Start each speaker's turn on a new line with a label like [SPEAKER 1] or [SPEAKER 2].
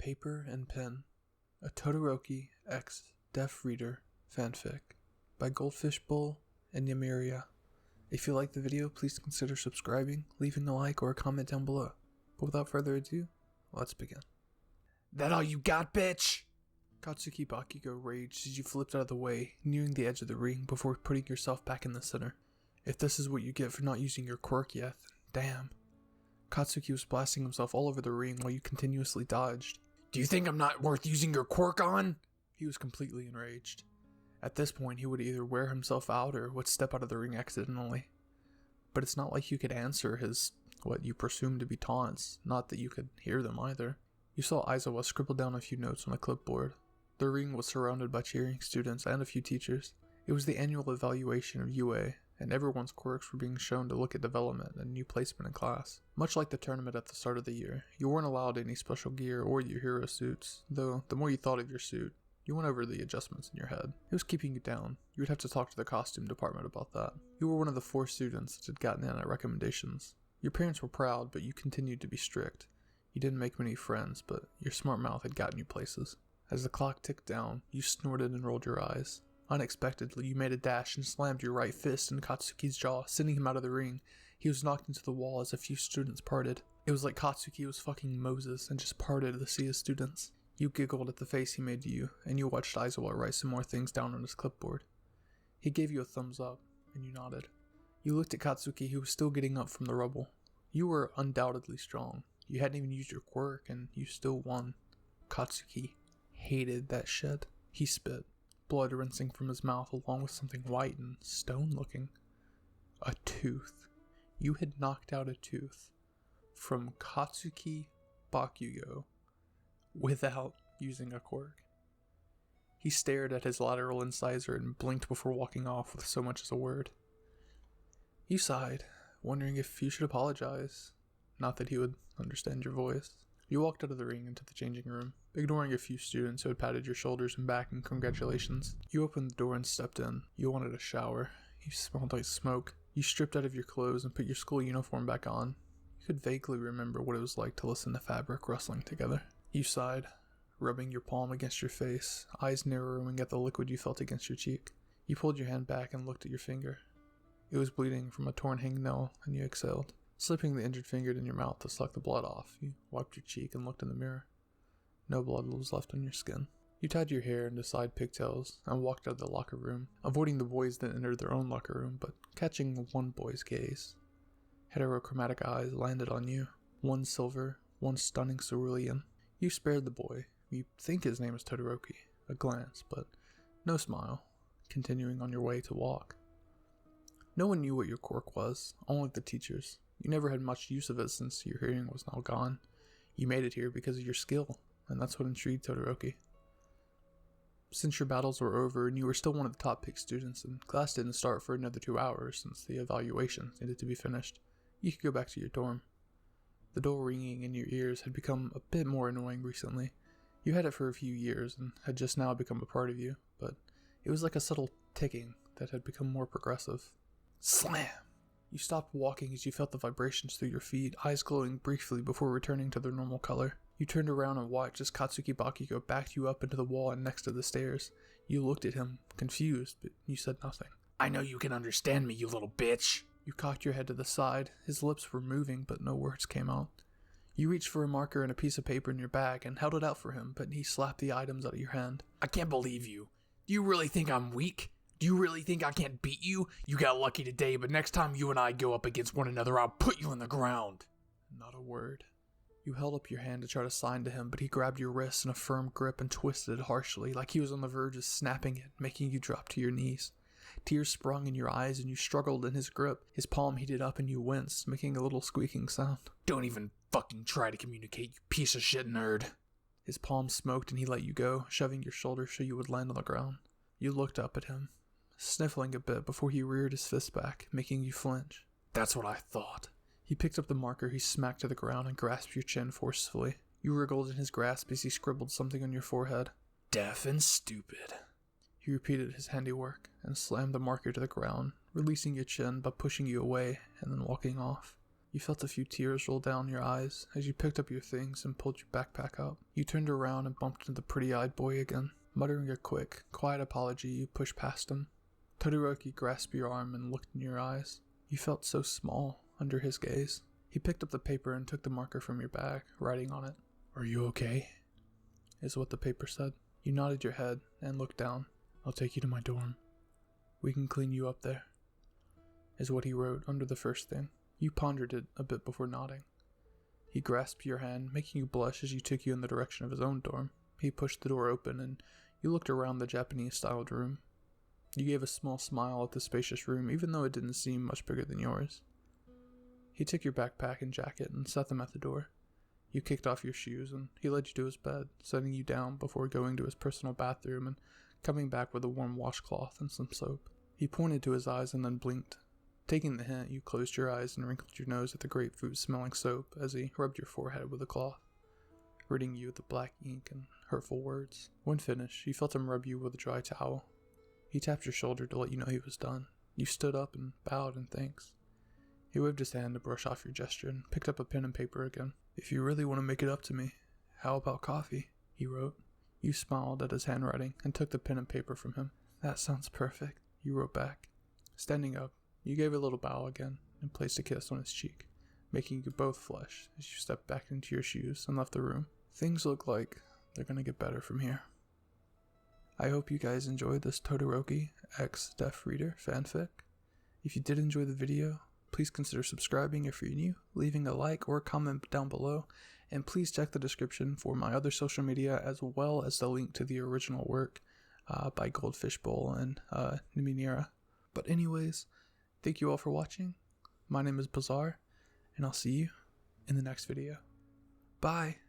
[SPEAKER 1] Paper and Pen, a Todoroki X Deaf Reader fanfic by Goldfish Bull and Yamiria. If you like the video, please consider subscribing, leaving a like or a comment down below. But without further ado, let's begin.
[SPEAKER 2] That all you got, bitch?
[SPEAKER 1] Katsuki Bakugo raged as you flipped out of the way, nearing the edge of the ring before putting yourself back in the center. If this is what you get for not using your quirk yet, then damn. Katsuki was blasting himself all over the ring while you continuously dodged.
[SPEAKER 2] Do you think I'm not worth using your quirk on?
[SPEAKER 1] He was completely enraged. At this point, he would either wear himself out or would step out of the ring accidentally. But it's not like you could answer his, what you presumed to be taunts, not that you could hear them either. You saw Aizawa scribble down a few notes on a clipboard. The ring was surrounded by cheering students and a few teachers. It was the annual evaluation of UA, and everyone's quirks were being shown to look at development and new placement in class. Much like the tournament at the start of the year, you weren't allowed any special gear or your hero suits, though the more you thought of your suit, you went over the adjustments in your head. It was keeping you down. You would have to talk to the costume department about that. You were one of the 4 students that had gotten in at recommendations. Your parents were proud, but you continued to be strict. You didn't make many friends, but your smart mouth had gotten you places. As the clock ticked down, you snorted and rolled your eyes. Unexpectedly, you made a dash and slammed your right fist in Katsuki's jaw, sending him out of the ring. He was knocked into the wall as a few students parted. It was like Katsuki was fucking Moses and just parted to see his students. You giggled at the face he made to you, and you watched Aizawa write some more things down on his clipboard. He gave you a thumbs up, and you nodded. You looked at Katsuki, who was still getting up from the rubble. You were undoubtedly strong. You hadn't even used your quirk, and you still won. Katsuki hated that shit. He spit, blood rinsing from his mouth along with something white and stone-looking. A tooth. You had knocked out a tooth from Katsuki Bakugo without using a quirk. He stared at his lateral incisor and blinked before walking off with so much as a word. You sighed, wondering if you should apologize. Not that he would understand your voice. You walked out of the ring into the changing room, ignoring a few students who had patted your shoulders and back in congratulations. You opened the door and stepped in. You wanted a shower. You smelled like smoke. You stripped out of your clothes and put your school uniform back on. You could vaguely remember what it was like to listen to fabric rustling together. You sighed, rubbing your palm against your face, eyes narrowing at the liquid you felt against your cheek. You pulled your hand back and looked at your finger. It was bleeding from a torn hangnail, and you exhaled. Slipping the injured finger in your mouth to suck the blood off, you wiped your cheek and looked in the mirror. No blood was left on your skin. You tied your hair into side pigtails and walked out of the locker room, avoiding the boys that entered their own locker room, but catching one boy's gaze. Heterochromatic eyes landed on you, one silver, one stunning cerulean. You spared the boy. You think his name is Todoroki. A glance, but no smile, continuing on your way to walk. No one knew what your quirk was, only the teachers. You never had much use of it since your hearing was now gone. You made it here because of your skill, and that's what intrigued Todoroki. Since your battles were over and you were still one of the top pick students and class didn't start for another 2 hours since the evaluation needed to be finished, you could go back to your dorm. The door ringing in your ears had become a bit more annoying recently. You had it for a few years and had just now become a part of you, but it was like a subtle ticking that had become more progressive. Slam! You stopped walking as you felt the vibrations through your feet, eyes glowing briefly before returning to their normal color. You turned around and watched as Katsuki Bakugo backed you up into the wall and next to the stairs. You looked at him, confused, but you said nothing.
[SPEAKER 2] I know you can understand me, you little bitch.
[SPEAKER 1] You cocked your head to the side. His lips were moving, but no words came out. You reached for a marker and a piece of paper in your bag and held it out for him, but he slapped the items out of your hand.
[SPEAKER 2] I can't believe you. Do you really think I'm weak? Do you really think I can't beat you? You got lucky today, but next time you and I go up against one another, I'll put you in the ground.
[SPEAKER 1] Not a word. You held up your hand to try to sign to him, but he grabbed your wrist in a firm grip and twisted it harshly, like he was on the verge of snapping it, making you drop to your knees. Tears sprung in your eyes and you struggled in his grip. His palm heated up and you winced, making a little squeaking sound.
[SPEAKER 2] Don't even fucking try to communicate, you piece of shit nerd.
[SPEAKER 1] His palm smoked and he let you go, shoving your shoulder so you would land on the ground. You looked up at him, sniffling a bit before he reared his fist back, making you flinch.
[SPEAKER 2] That's what I thought.
[SPEAKER 1] He picked up the marker he smacked to the ground and grasped your chin forcefully. You wriggled in his grasp as he scribbled something on your forehead.
[SPEAKER 2] Deaf and stupid.
[SPEAKER 1] He repeated his handiwork and slammed the marker to the ground, releasing your chin by pushing you away and then walking off. You felt a few tears roll down your eyes as you picked up your things and pulled your backpack up. You turned around and bumped into the pretty-eyed boy again. Muttering a quick, quiet apology, you pushed past him. Todoroki grasped your arm and looked in your eyes. You felt so small under his gaze. He picked up the paper and took the marker from your bag, writing on it.
[SPEAKER 2] "Are you okay?"
[SPEAKER 1] is what the paper said. You nodded your head and looked down.
[SPEAKER 2] "I'll take you to my dorm.
[SPEAKER 1] We can clean you up there," is what he wrote under the first thing. You pondered it a bit before nodding. He grasped your hand, making you blush as he took you in the direction of his own dorm. He pushed the door open and you looked around the Japanese-styled room. You gave a small smile at the spacious room, even though it didn't seem much bigger than yours. He took your backpack and jacket and set them at the door. You kicked off your shoes and he led you to his bed, setting you down before going to his personal bathroom and coming back with a warm washcloth and some soap. He pointed to his eyes and then blinked. Taking the hint, you closed your eyes and wrinkled your nose at the grapefruit-smelling soap as he rubbed your forehead with a cloth, ridding you with the black ink and hurtful words. When finished, you felt him rub you with a dry towel. He tapped your shoulder to let you know he was done. You stood up and bowed in thanks. He waved his hand to brush off your gesture and picked up a pen and paper again. "If you really want to make it up to me, how about coffee?" he wrote. You smiled at his handwriting and took the pen and paper from him. "That sounds perfect," you wrote back. Standing up, you gave a little bow again and placed a kiss on his cheek, making you both flush as you stepped back into your shoes and left the room. Things look like they're gonna get better from here. I hope you guys enjoyed this Todoroki x Deaf Reader fanfic. If you did enjoy the video, please consider subscribing if you're new, leaving a like or comment down below, and please check the description for my other social media as well as the link to the original work by Goldfish Bowl and Numenera. But anyways, thank you all for watching. My name is Bazaar, and I'll see you in the next video. Bye!